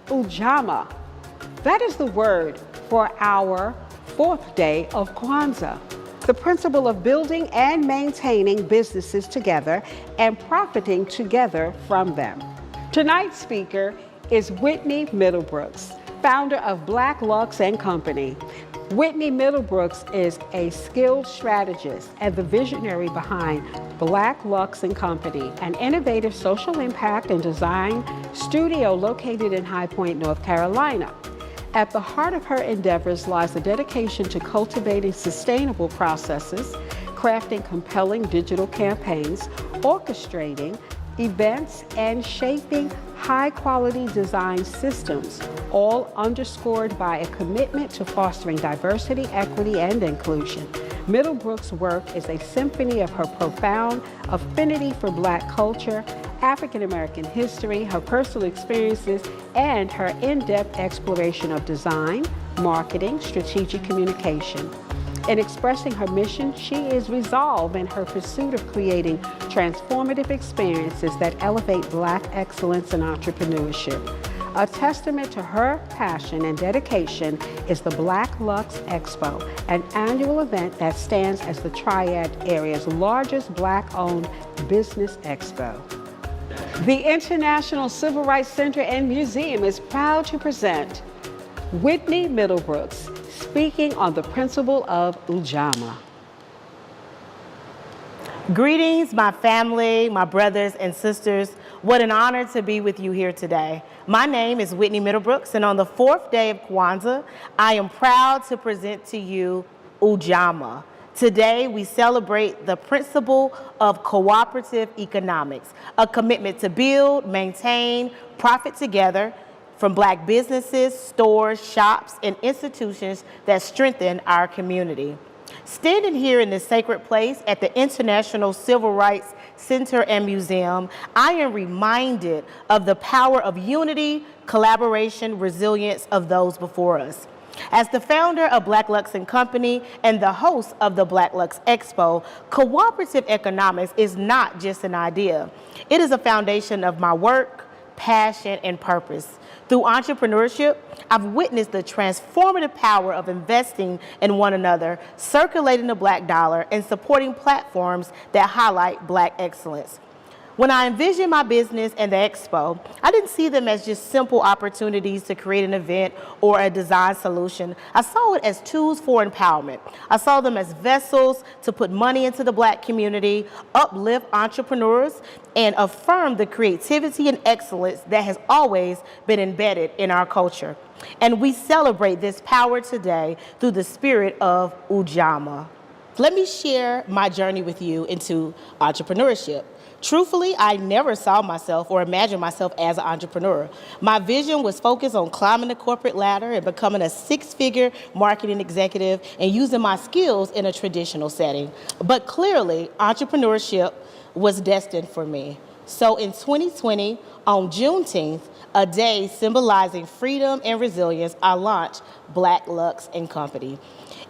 Ujamaa. That is the word for our fourth day of Kwanzaa, the principle of building and maintaining businesses together and profiting together from them. Tonight's speaker is Whitney Middlebrooks, founder of Black Luxe Company. Whitney Middlebrooks is a skilled strategist and the visionary behind Black Luxe Company, an innovative social impact and design studio located in High Point, North Carolina. At the heart of her endeavors lies a dedication to cultivating sustainable processes, crafting compelling digital campaigns, orchestrating events, and shaping high-quality design systems, all underscored by a commitment to fostering diversity, equity, and inclusion. Middlebrooks' work is a symphony of her profound affinity for Black culture, African American history, her personal experiences, and her in-depth exploration of design, marketing, strategic communication. In expressing her mission, she is resolved in her pursuit of creating transformative experiences that elevate Black excellence in entrepreneurship. A testament to her passion and dedication is the Black Luxe Expo, an annual event that stands as the Triad area's largest Black-owned business expo. The International Civil Rights Center and Museum is proud to present Whitney Middlebrooks speaking on the principle of Ujamaa. Greetings, my family, my brothers and sisters. What an honor to be with you here today. My name is Whitney Middlebrooks, and on the fourth day of Kwanzaa, I am proud to present to you Ujamaa. Today, we celebrate the principle of cooperative economics, a commitment to build, maintain, profit together from Black businesses, stores, shops, and institutions that strengthen our community. Standing here in this sacred place at the International Civil Rights Center and Museum, I am reminded of the power of unity, collaboration, resilience of those before us. As the founder of Black Luxe Company and the host of the Black Luxe Expo, cooperative economics is not just an idea. It is a foundation of my work, passion, and purpose. Through entrepreneurship, I've witnessed the transformative power of investing in one another, circulating the Black dollar, and supporting platforms that highlight Black excellence. When I envisioned my business and the expo, I didn't see them as just simple opportunities to create an event or a design solution. I saw it as tools for empowerment. I saw them as vessels to put money into the Black community, uplift entrepreneurs, and affirm the creativity and excellence that has always been embedded in our culture. And we celebrate this power today through the spirit of Ujamaa. Let me share my journey with you into entrepreneurship. Truthfully, I never saw myself or imagined myself as an entrepreneur. My vision was focused on climbing the corporate ladder and becoming a six-figure marketing executive and using my skills in a traditional setting. But clearly, entrepreneurship was destined for me. So in 2020, on Juneteenth, a day symbolizing freedom and resilience, I launched Black Luxe Company.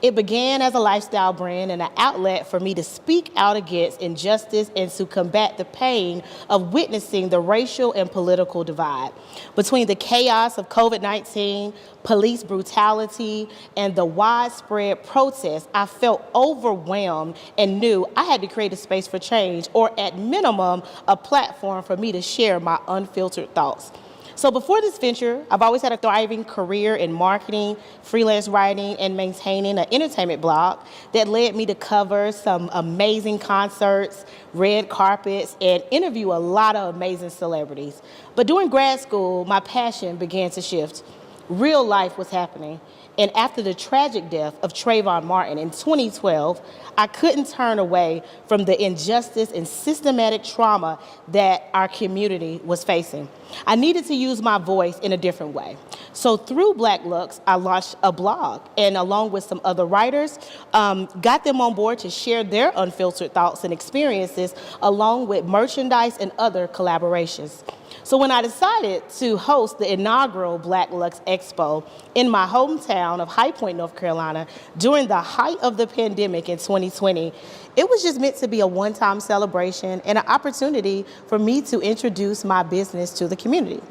It began as a lifestyle brand and an outlet for me to speak out against injustice and to combat the pain of witnessing the racial and political divide. Between the chaos of COVID-19, police brutality, and the widespread protests, I felt overwhelmed and knew I had to create a space for change, or at minimum, a platform for me to share my unfiltered thoughts. So before this venture, I've always had a thriving career in marketing, freelance writing, and maintaining an entertainment blog that led me to cover some amazing concerts, red carpets, and interview a lot of amazing celebrities. But during grad school, my passion began to shift. Real life was happening. And after the tragic death of Trayvon Martin in 2012, I couldn't turn away from the injustice and systematic trauma that our community was facing. I needed to use my voice in a different way. So through Black Luxe, I launched a blog, and along with some other writers, got them on board to share their unfiltered thoughts and experiences, along with merchandise and other collaborations. So when I decided to host the inaugural Black Luxe Expo in my hometown of High Point, North Carolina, during the height of the pandemic in 2020, it was just meant to be a one-time celebration and an opportunity for me to introduce my business to the community,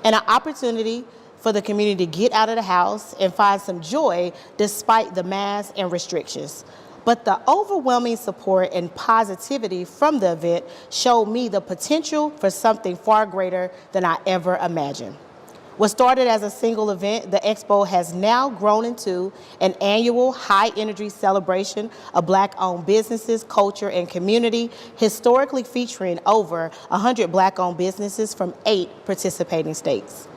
and an opportunity for the community to get out of the house and find some joy despite the masks and restrictions. But the overwhelming support and positivity from the event showed me the potential for something far greater than I ever imagined. What started as a single event, the Expo has now grown into an annual high-energy celebration of Black-owned businesses, culture, and community, historically featuring over 100 Black-owned businesses from 8 participating states.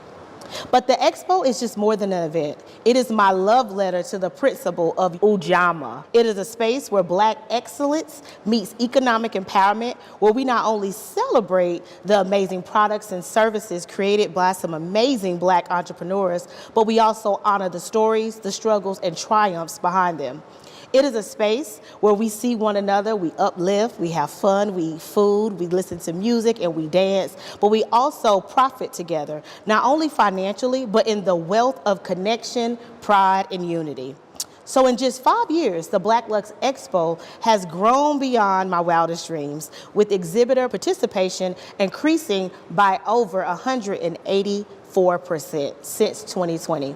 But the Expo is just more than an event. It is my love letter to the principle of Ujamaa. It is a space where Black excellence meets economic empowerment, where we not only celebrate the amazing products and services created by some amazing Black entrepreneurs, but we also honor the stories, the struggles, and triumphs behind them. It is a space where we see one another, we uplift, we have fun, we eat food, we listen to music, and we dance, but we also profit together, not only financially, but in the wealth of connection, pride, and unity. So in just 5 years, the Black Luxe Expo has grown beyond my wildest dreams, with exhibitor participation increasing by over 184% since 2020.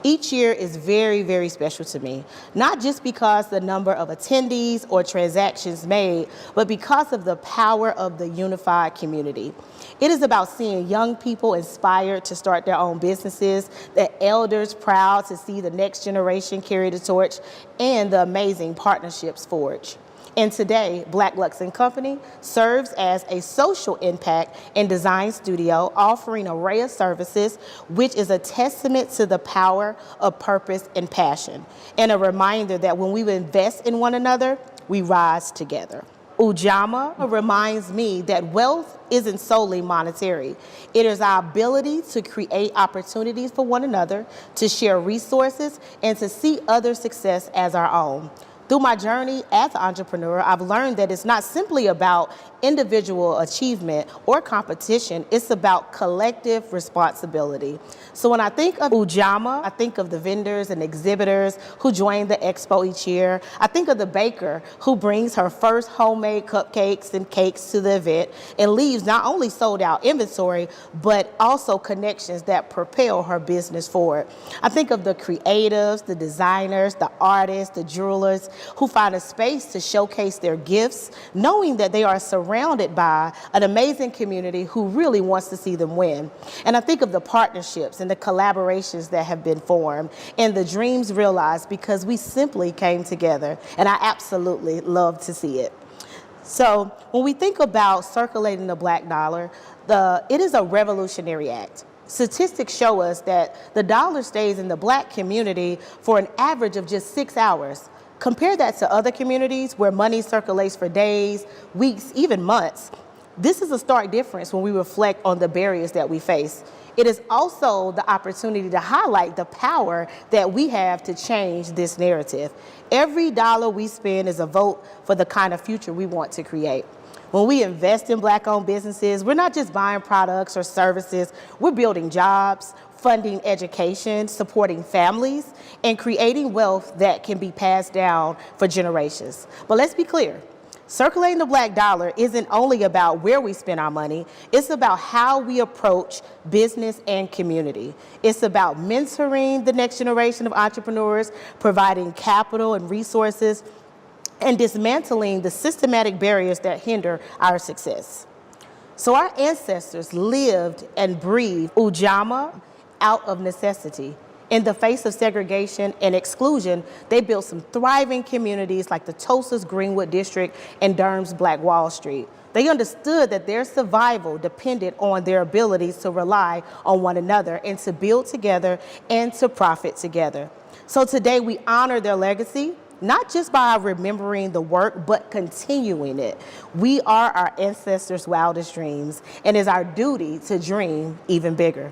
Each year is very, very special to me, not just because the number of attendees or transactions made, but because of the power of the unified community. It is about seeing young people inspired to start their own businesses, the elders proud to see the next generation carry the torch, and the amazing partnerships forged. And today, Black Luxe Co. serves as a social impact and design studio offering an array of services, which is a testament to the power of purpose and passion, and a reminder that when we invest in one another, we rise together. Ujamaa reminds me that wealth isn't solely monetary. It is our ability to create opportunities for one another, to share resources, and to see other success as our own. Through my journey as an entrepreneur, I've learned that it's not simply about individual achievement or competition, it's about collective responsibility. So when I think of Ujamaa, I think of the vendors and exhibitors who join the expo each year. I think of the baker who brings her first homemade cupcakes and cakes to the event and leaves not only sold out inventory, but also connections that propel her business forward. I think of the creatives, the designers, the artists, the jewelers who find a space to showcase their gifts, knowing that they are surrounded by an amazing community who really wants to see them win. And I think of the partnerships and the collaborations that have been formed and the dreams realized because we simply came together. And I absolutely love to see it. So when we think about circulating the Black dollar, it is a revolutionary act. Statistics show us that the dollar stays in the Black community for an average of just 6 hours. Compare that to other communities where money circulates for days, weeks, even months. This is a stark difference when we reflect on the barriers that we face. It is also the opportunity to highlight the power that we have to change this narrative. Every dollar we spend is a vote for the kind of future we want to create. When we invest in Black-owned businesses, we're not just buying products or services, we're building jobs, funding education, supporting families, and creating wealth that can be passed down for generations. But let's be clear. Circulating the Black dollar isn't only about where we spend our money, it's about how we approach business and community. It's about mentoring the next generation of entrepreneurs, providing capital and resources, and dismantling the systematic barriers that hinder our success. So our ancestors lived and breathed Ujamaa out of necessity. In the face of segregation and exclusion, they built some thriving communities like the Tulsa's Greenwood District and Durham's Black Wall Street. They understood that their survival depended on their abilities to rely on one another and to build together and to profit together. So today we honor their legacy, not just by remembering the work, but continuing it. We are our ancestors' wildest dreams, and it's our duty to dream even bigger.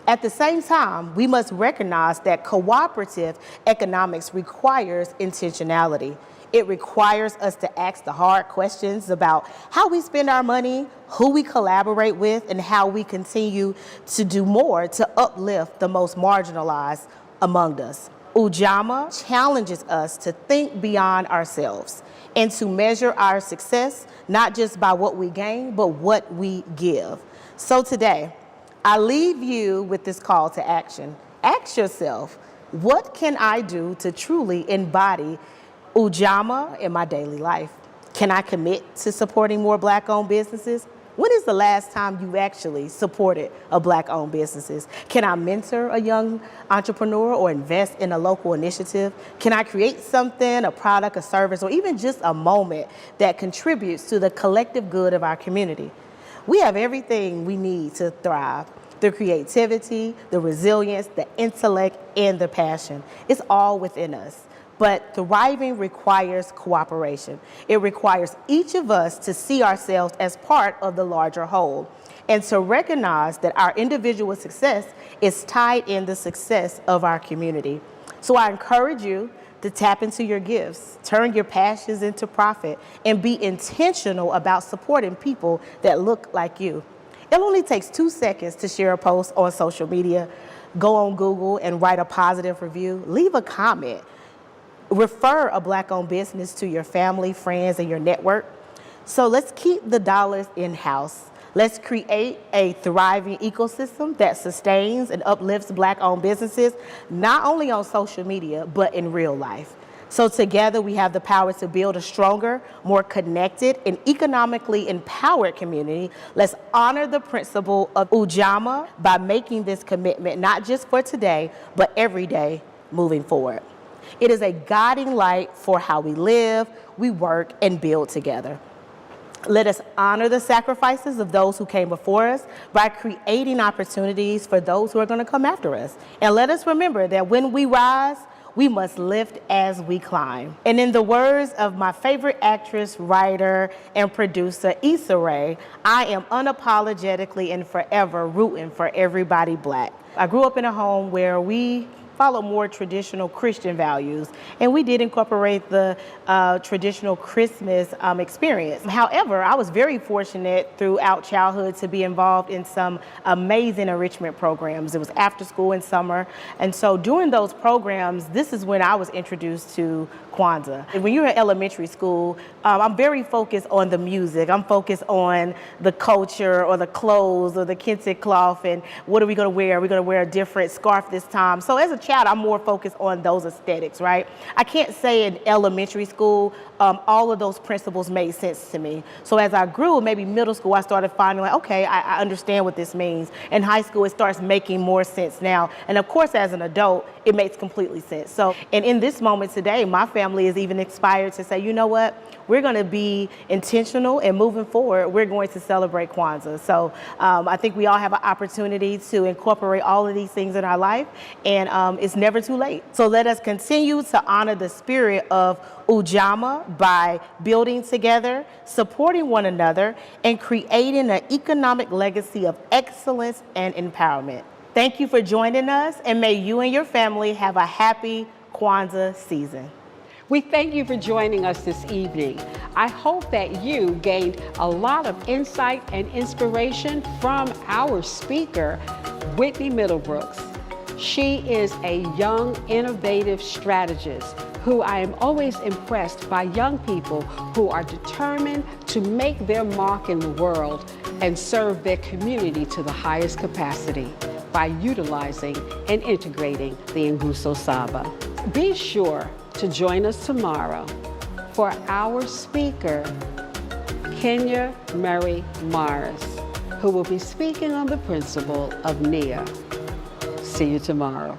At the same time, we must recognize that cooperative economics requires intentionality. It requires us to ask the hard questions about how we spend our money, who we collaborate with, and how we continue to do more to uplift the most marginalized among us. Ujamaa challenges us to think beyond ourselves and to measure our success not just by what we gain, but what we give. So today, I leave you with this call to action. Ask yourself, what can I do to truly embody Ujamaa in my daily life? Can I commit to supporting more Black-owned businesses? When is the last time you actually supported a Black-owned businesses? Can I mentor a young entrepreneur or invest in a local initiative? Can I create something, a product, a service, or even just a moment that contributes to the collective good of our community? We have everything we need to thrive. The creativity, the resilience, the intellect, and the passion. It's all within us. But thriving requires cooperation. It requires each of us to see ourselves as part of the larger whole and to recognize that our individual success is tied in the success of our community. So I encourage you to tap into your gifts, turn your passions into profit, and be intentional about supporting people that look like you. It only takes 2 seconds to share a post on social media. Go on Google and write a positive review. Leave a comment. Refer a Black-owned business to your family, friends, and your network. So let's keep the dollars in-house. Let's create a thriving ecosystem that sustains and uplifts Black-owned businesses, not only on social media, but in real life. So together we have the power to build a stronger, more connected, and economically empowered community. Let's honor the principle of Ujamaa by making this commitment, not just for today, but every day moving forward. It is a guiding light for how we live, we work, and build together. Let us honor the sacrifices of those who came before us by creating opportunities for those who are going to come after us. And let us remember that when we rise, we must lift as we climb. And in the words of my favorite actress, writer, and producer, Issa Rae, I am unapologetically and forever rooting for everybody Black. I grew up in a home where we follow more traditional Christian values, and we did incorporate the traditional Christmas experience. However, I was very fortunate throughout childhood to be involved in some amazing enrichment programs. It was after school and summer, and so during those programs, this is when I was introduced to Kwanzaa. And when you're in elementary school, I'm very focused on the music. I'm focused on the culture or the clothes or the kente cloth and what are we going to wear? Are we going to wear a different scarf this time? So as a child, I'm more focused on those aesthetics, right? I can't say in elementary school, all of those principles made sense to me. So as I grew, maybe middle school, I started finding like, okay, I understand what this means. In high school, it starts making more sense now. And of course, as an adult, it makes completely sense. So, and in this moment today, my family is even inspired to say, you know what? We're going to be intentional and moving forward, we're going to celebrate Kwanzaa. So I think we all have an opportunity to incorporate all of these things in our life, and it's never too late. So let us continue to honor the spirit of Ujamaa by building together, supporting one another, and creating an economic legacy of excellence and empowerment. Thank you for joining us, and may you and your family have a happy Kwanzaa season. We thank you for joining us this evening. I hope that you gained a lot of insight and inspiration from our speaker, Whitney Middlebrooks. She is a young, innovative strategist who I am always impressed by young people who are determined to make their mark in the world and serve their community to the highest capacity by utilizing and integrating the Nguso Saba. Be sure to join us tomorrow for our speaker, Kenya Mary Morris, who will be speaking on the principle of NIA. See you tomorrow.